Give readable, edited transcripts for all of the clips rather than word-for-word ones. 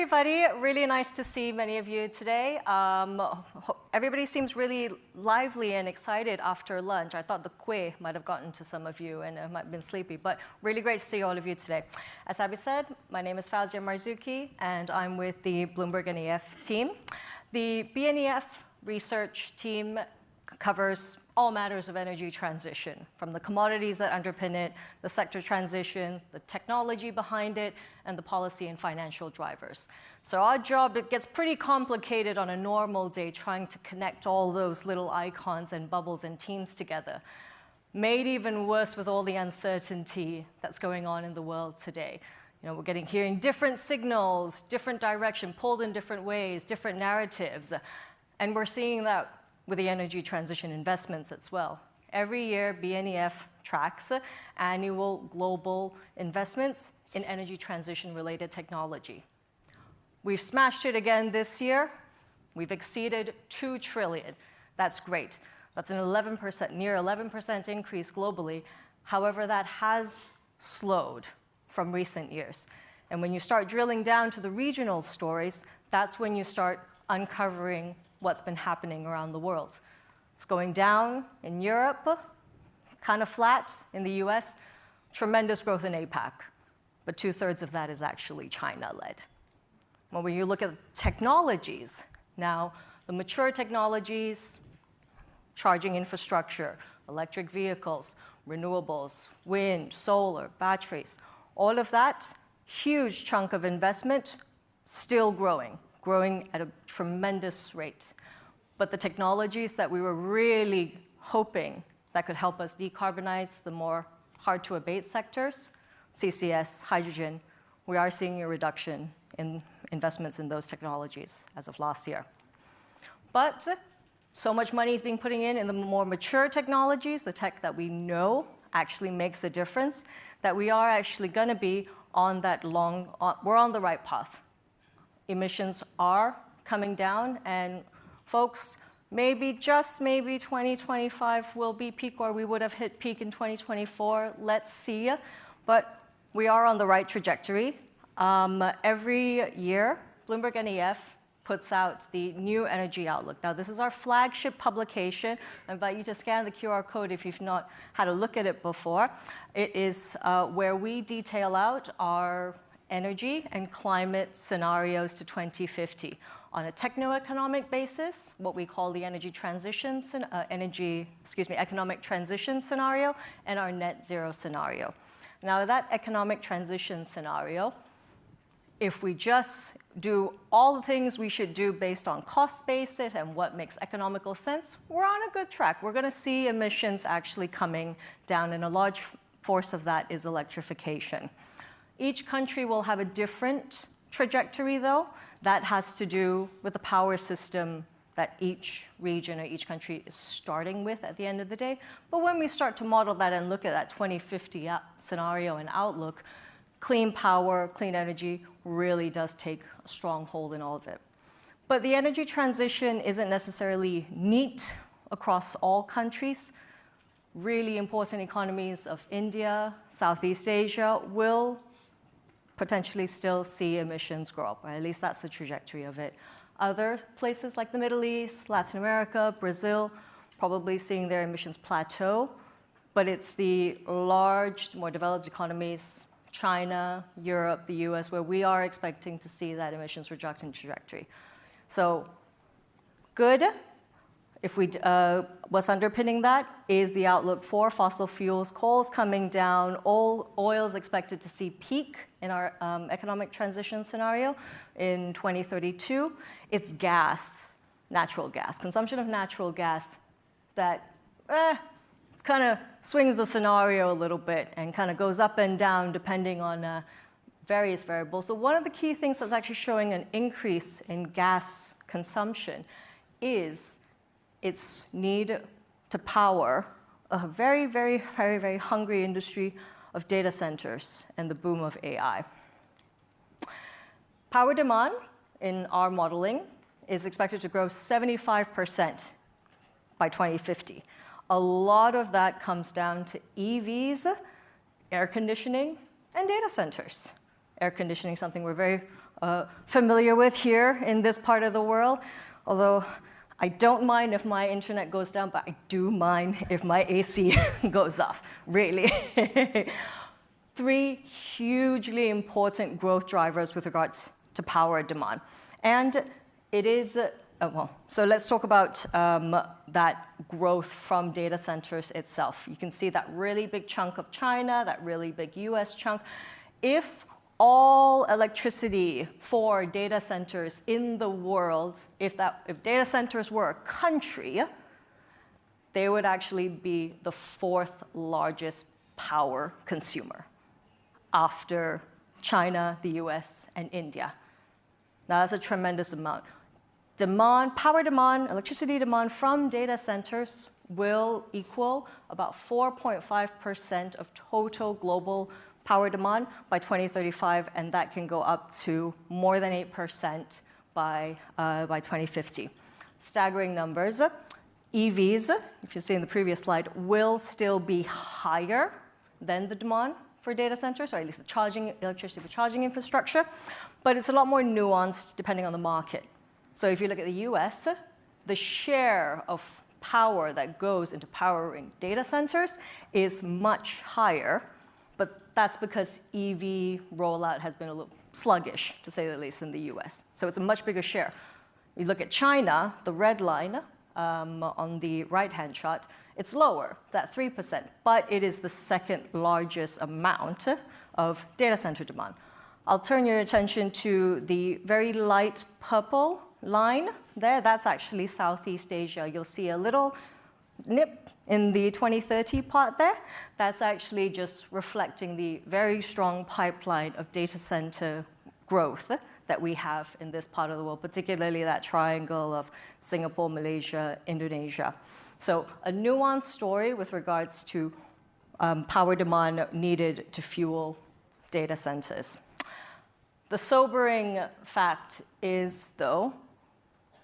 everybody. Really nice to see many of you today. Everybody seems really lively and excited after lunch. I thought the quay might have gotten to some of you and might have been sleepy, but really great to see all of you today. As Abby said, my name is Fauziah Marzuki, and I'm with the BloombergNEF team. The BNEF research team covers all matters of energy transition, from the commodities that underpin it, the sector transitions, the technology behind it, and the policy and financial drivers. So our job, it gets pretty complicated on a normal day trying to connect all those little icons and bubbles and teams together. Made even worse with all the uncertainty that's going on in the world today. You know, we're hearing different signals, different direction, pulled in different ways, different narratives, and we're seeing that with the energy transition investments as well. Every year, BNEF tracks annual global investments in energy transition-related technology. We've smashed it again this year. We've exceeded $2 trillion. That's great. That's an 11%, near 11% increase globally. However, that has slowed from recent years. And when you start drilling down to the regional stories, that's when you start uncovering what's been happening around the world. It's going down in Europe, kind of flat in the US, tremendous growth in APAC, but 2/3 of that is actually China-led. Well, when you look at technologies, now the mature technologies, charging infrastructure, electric vehicles, renewables, wind, solar, batteries, all of that, huge chunk of investment, still growing at a tremendous rate. But the technologies that we were really hoping that could help us decarbonize the more hard-to-abate sectors, CCS, hydrogen, we are seeing a reduction in investments in those technologies as of last year. But so much money is being put in the more mature technologies, the tech that we know actually makes a difference, that we are actually going to be on that we're on the right path. Emissions are coming down, and folks, just maybe 2025 will be peak, or we would have hit peak in 2024. Let's see. But we are on the right trajectory. Every year, BloombergNEF puts out the new energy outlook. Now, this is our flagship publication. I invite you to scan the QR code if you've not had a look at it before. It is where we detail out our energy and climate scenarios to 2050 on a techno-economic basis, what we call the economic transition scenario, and our net zero scenario. Now, that economic transition scenario, if we just do all the things we should do based on cost basis and what makes economical sense, we're on a good track. We're going to see emissions actually coming down, and a large force of that is electrification. Each country will have a different trajectory, though. That has to do with the power system that each region or each country is starting with at the end of the day. But when we start to model that and look at that 2050 scenario and outlook, clean power, clean energy really does take a strong hold in all of it. But the energy transition isn't necessarily neat across all countries. Really important economies of India, Southeast Asia will potentially still see emissions grow up, or at least that's the trajectory of it. Other places like the Middle East, Latin America, Brazil, probably seeing their emissions plateau, but it's the large, more developed economies, China, Europe, the US, where we are expecting to see that emissions reduction trajectory. So good. What's underpinning that is the outlook for fossil fuels. Coal's coming down. Oil is expected to see peak in our economic transition scenario in 2032. It's gas, natural gas, consumption of natural gas that kind of swings the scenario a little bit and kind of goes up and down depending on various variables. So one of the key things that's actually showing an increase in gas consumption is its need to power a very, very, very, very hungry industry of data centers and the boom of AI. Power demand in our modeling is expected to grow 75% by 2050. A lot of that comes down to EVs, air conditioning, and data centers. Air conditioning is something we're very familiar with here in this part of the world, although I don't mind if my internet goes down, but I do mind if my AC goes off, really. 3 hugely important growth drivers with regards to power demand. And it is, so let's talk about that growth from data centers itself. You can see that really big chunk of China, that really big US chunk. If all electricity for data centers in the world, if data centers were a country, they would actually be the 4th largest power consumer after China, the US, and India. Now, that's a tremendous amount. Power demand, electricity demand from data centers will equal about 4.5% of total global power demand by 2035, and that can go up to more than 8% by 2050. Staggering numbers. EVs, if you see in the previous slide, will still be higher than the demand for data centers, or at least the electricity for charging infrastructure, but it's a lot more nuanced depending on the market. So if you look at the US, the share of power that goes into powering data centers is much higher, but that's because EV rollout has been a little sluggish, to say the least, in the US. So it's a much bigger share. You look at China, the red line on the right-hand chart, it's lower, it's at 3%, but it is the 2nd largest amount of data center demand. I'll turn your attention to the very light purple line there. That's actually Southeast Asia. You'll see a little nip in the 2030 part there. That's actually just reflecting the very strong pipeline of data center growth that we have in this part of the world, particularly that triangle of Singapore, Malaysia, Indonesia. So a nuanced story with regards to power demand needed to fuel data centers. The sobering fact is, though,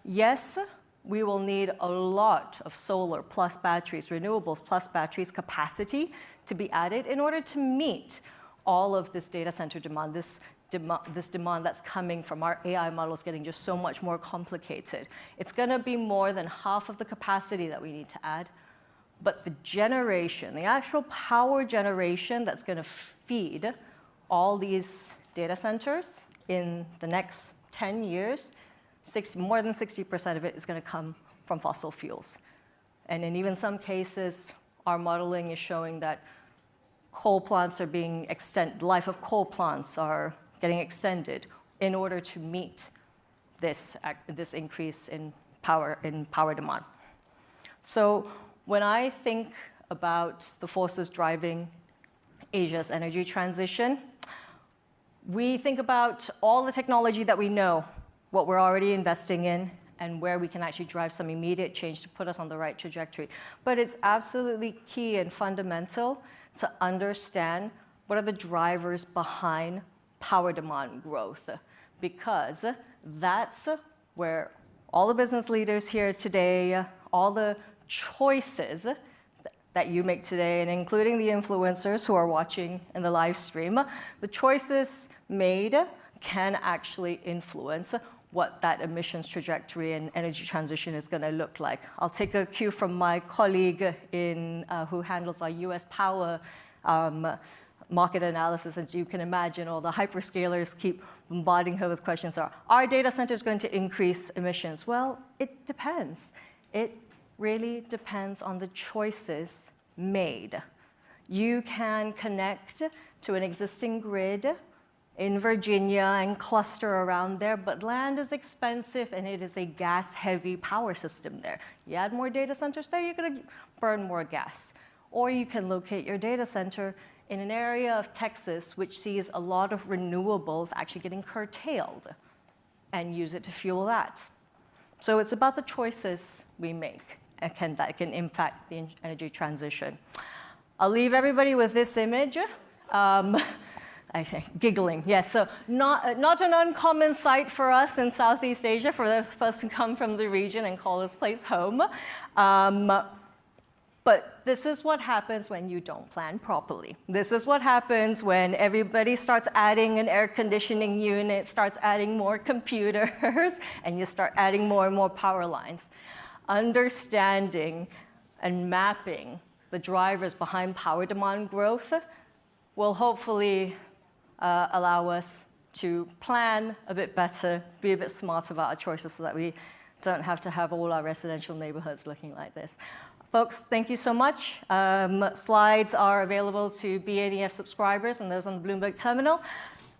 yes, we will need a lot of solar plus batteries, renewables plus batteries capacity to be added in order to meet all of this data center demand, this demand that's coming from our AI models getting just so much more complicated. It's going to be more than half of the capacity that we need to add. But the generation, the actual power generation that's going to feed all these data centers in the next 10 years, more than 60% of it is going to come from fossil fuels. And in even some cases, our modeling is showing that coal plants are being extended, the life of coal plants are getting extended in order to meet this increase in power demand. So when I think about the forces driving Asia's energy transition, we think about all the technology that we know, what we're already investing in, and where we can actually drive some immediate change to put us on the right trajectory. But it's absolutely key and fundamental to understand what are the drivers behind power demand growth, because that's where all the business leaders here today, all the choices that you make today, and including the influencers who are watching in the live stream, the choices made can actually influence what that emissions trajectory and energy transition is going to look like. I'll take a cue from my colleague who handles our US power market analysis. As you can imagine, all the hyperscalers keep bombarding her with questions. Are data centers going to increase emissions? Well, it depends. It really depends on the choices made. You can connect to an existing grid in Virginia and cluster around there, but land is expensive and it is a gas-heavy power system there. You add more data centers there, you're going to burn more gas. Or you can locate your data center in an area of Texas which sees a lot of renewables actually getting curtailed and use it to fuel that. So it's about the choices we make that can impact the energy transition. I'll leave everybody with this image. I say giggling, yes. So not an uncommon sight for us in Southeast Asia, for those of us who come from the region and call this place home. But this is what happens when you don't plan properly. This is what happens when everybody starts adding an air conditioning unit, starts adding more computers, and you start adding more and more power lines. Understanding and mapping the drivers behind power demand growth will hopefully allow us to plan a bit better, be a bit smarter about our choices so that we don't have to have all our residential neighborhoods looking like this. Folks, thank you so much. Slides are available to BloombergNEF subscribers and those on the Bloomberg terminal.